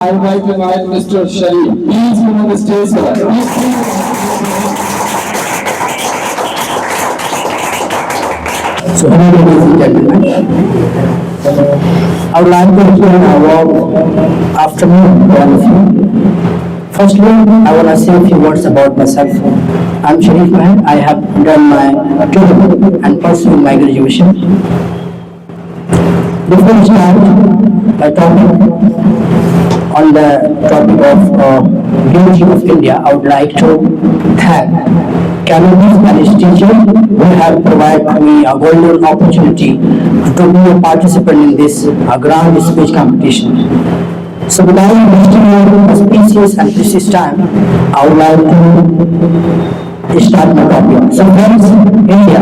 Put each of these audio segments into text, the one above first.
I would like to invite Mr. Sharif. Please come on the stage, sir. So, hello, ladies and gentlemen. I would like to extend a warm afternoon to all of you. Firstly, I want to say a few words about myself. I'm Sharif Mahal. I have done my tutoring and pursuing my graduation. Before we start by talking on the topic of beauty of India, I would like to thank Canadians and his teacher who have provided me a golden opportunity to be a participant in this grand speech competition. So without wasting your auspicious and precious time, I would like to start my topic. So friends, India,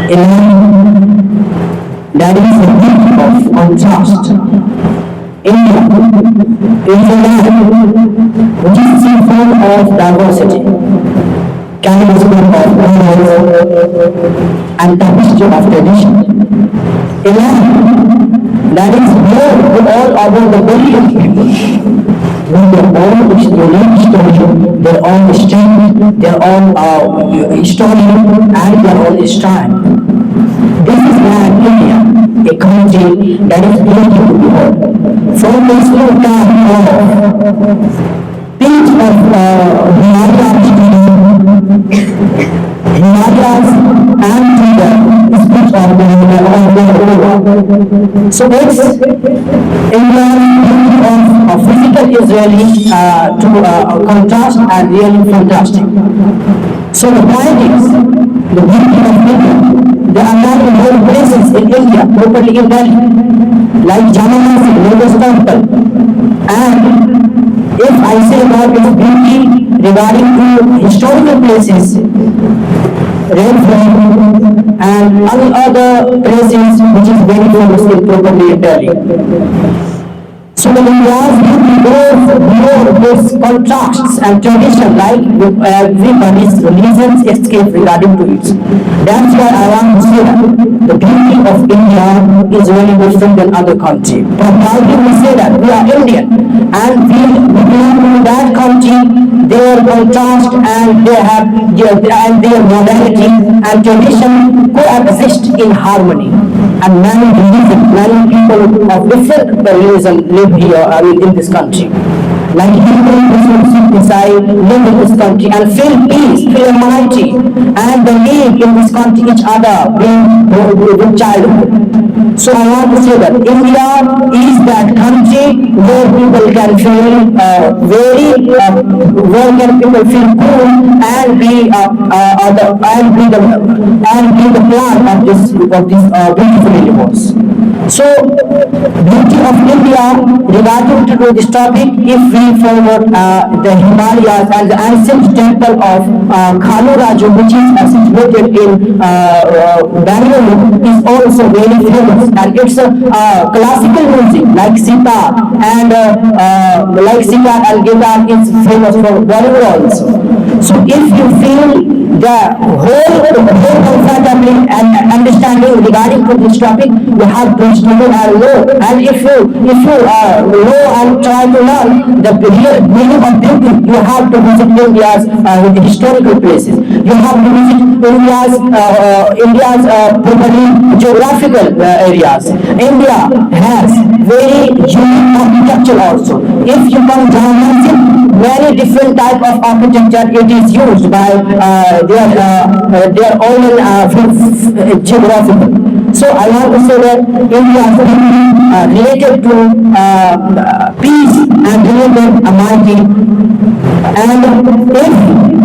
a land that is a gift of contrast. India is a land which is full of diversity, carries of knowledge and tapestry of tradition. A land that is known to all over the billion people with their own unique story, their own strength, their own story and their own style. This is land India, a country that is beautiful to behold. From this time of peace of Himalayas and to the speech of the So it's India's of physical is really to contrast and really fantastic. So the point is, the beauty of India, there are not more places in India, properly in Delhi, like Jama Masjid, Lotus Temple, and if I say about its beauty regarding to historical places, Red Fort and all other places which is very famous in properly in Delhi. So the India's beauty goes beyond those contrasts and tradition like everybody's religions escape regarding to it. That's why I want to say that the beauty of India is very different than other country. But how do we say that? We are Indian and we belong to that country, their contrast and they have their modernity and tradition coexist in harmony. And many religions, many people of different religion live here, in this country. Like Hindu Muslims sit inside, live in this country and feel peace, feel humanity, and they live in this country each other, with childhood. So I want to say that India is that country where people can feel where can people feel cool and be the plan of this beautiful universe. So beauty of India regarding to this topic, if we forward the Himalayas and the ancient temple of Khalu Raju, which is situated in Bangalore, is also very famous, and it's a classical music like Sita and guitar is famous for Bollywood also. So if you feel the whole comfortably and understanding regarding to this topic, you have to study and know. And if you know and try to learn the meaning of beauty, you have to visit India's historical places. You have to visit India's properly geographical areas. India has very unique architecture also. If you come down, very different type of architecture it is used by their own geographical. So I want to say that India is related to peace and related humanity. And if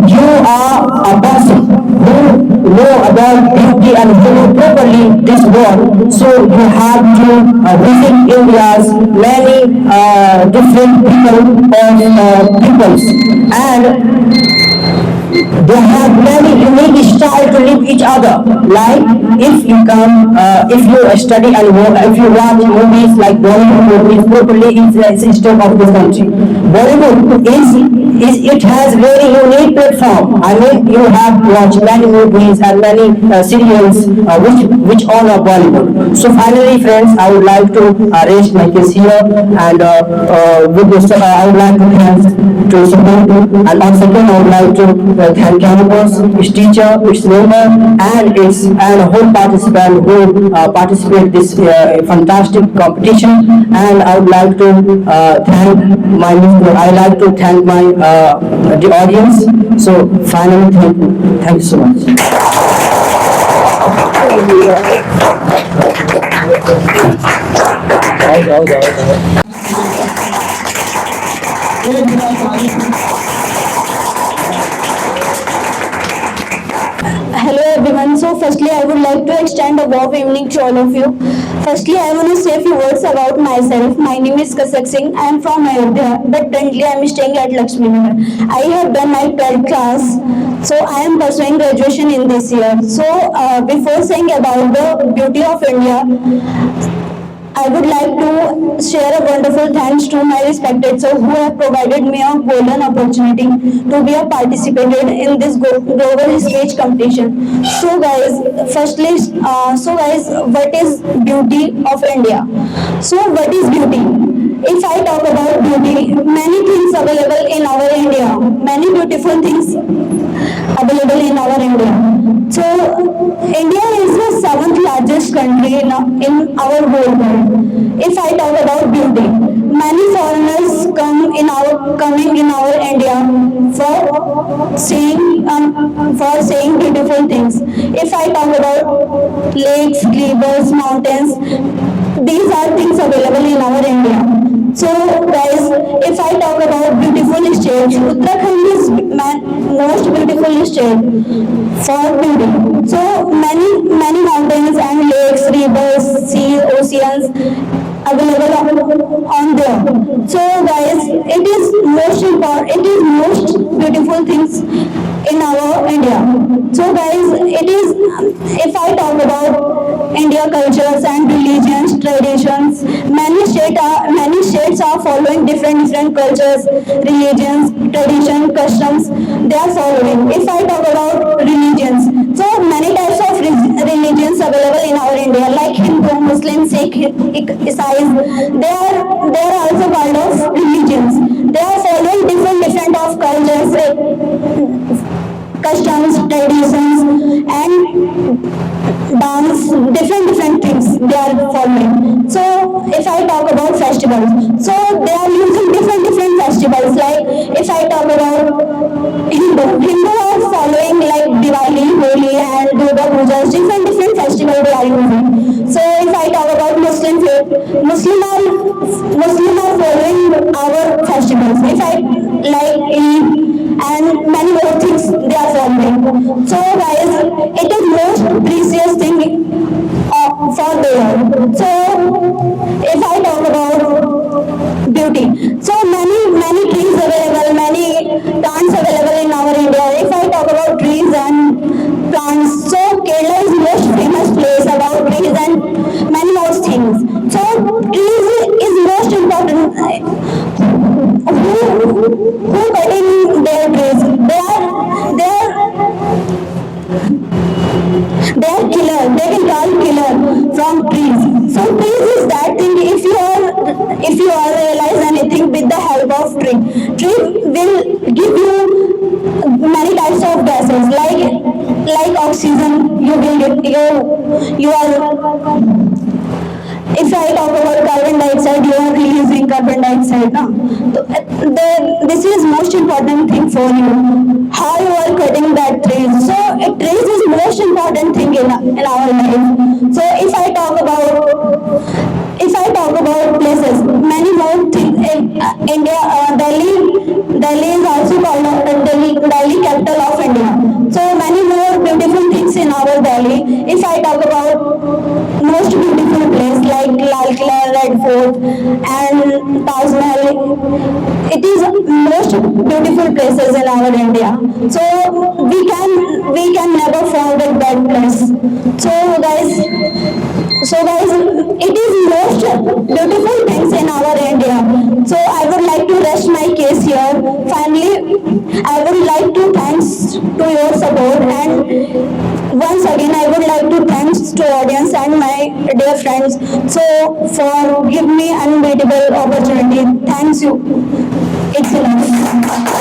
you are a person who know about beauty and who know properly this world, so you have to visit India's many different peoples, and They have many unique style to live each other. Like if you come, if you study and if you watch movies like Bollywood movies, totally is a system of this country. Bollywood is it has very unique platform. I mean, you have watched many movies and many serials which honor Bollywood. So finally, friends, I would like to raise my case here and with this, I would like to thank to support and once again I would like to thank campus, its teacher, its member, and its and whole participant who participate this fantastic competition. And I would like to thank my I like to thank my the audience. So finally, thank you so much. Hello everyone. So firstly, I would like to extend a warm evening to all of you. Firstly, I want to say a few words about myself. My name is Kasak Singh. I am from Ayodhya, but currently I am staying at Lakshmi Nagar. I have done my 12th class, so I am pursuing graduation in this year. So before saying about the beauty of India, I would like to share a wonderful thanks to my respected sir who have provided me a golden opportunity to be a participated in this global speech competition. So guys, firstly, what is beauty of India? So what is beauty? If I talk about beauty, many things available in our India, many beautiful things available in our India. So India is the seventh largest country in our whole world. If I talk about beauty, many foreigners coming in our India for seeing beautiful things. If I talk about lakes, rivers, mountains, these are things available in our India. So guys, if I talk about beautiful states, Uttarakhand is most beautiful state for beauty. So many mountains and lakes, rivers, seas, oceans available on there. So guys, it is most beautiful things in our India. So guys, it is if I talk about India cultures and religions, traditions, many states are following different cultures, religions, tradition, customs. They are following. If I talk about religions, so many types of religions available in our India, like Hindu, Muslim, Sikh, Isais. They are also part of religions. They are following different of cultures, customs, traditions, and dance, different things they are following. So if I talk about festivals, so they are using different festivals. Like if I talk about Hindu are following like Diwali, Holi, and Durga Pujas, different festivals they are using. So if I talk about Muslim faith, Muslim are following our festivals. If I like Eid and many more things they are following. So guys, it is most precious thing for the world. So if I talk about beauty, so many trees available, many plants available in our India. If I talk about trees and plants, so Kerala is most famous place about trees and many more things. So trees is most important. Who cutting their trees? They are killer. They can call killer from trees. So trees is that thing. If you are realize anything with the help of tree will give you many types of gases like oxygen. You are. If I talk about carbon dioxide, you are releasing carbon dioxide. No? So, this is most important thing for you. How you are cutting that trees. So trees is most important thing in our life. So if I talk about places, many more things in India. Delhi is also called Delhi capital of India. So many more beautiful things in our Delhi. If I talk about most beautiful place like Lal Killa, Red Fort, and Taj Mahal it is most beautiful places in our India. So we can never forget that place. So guys, it is most beautiful things in our India. So I would like to rest my case here. Finally, I would like to thanks to your support, and once again I would like to thanks to audience and my dear friends. So for give me unbeatable opportunity. Thanks you. It's enough.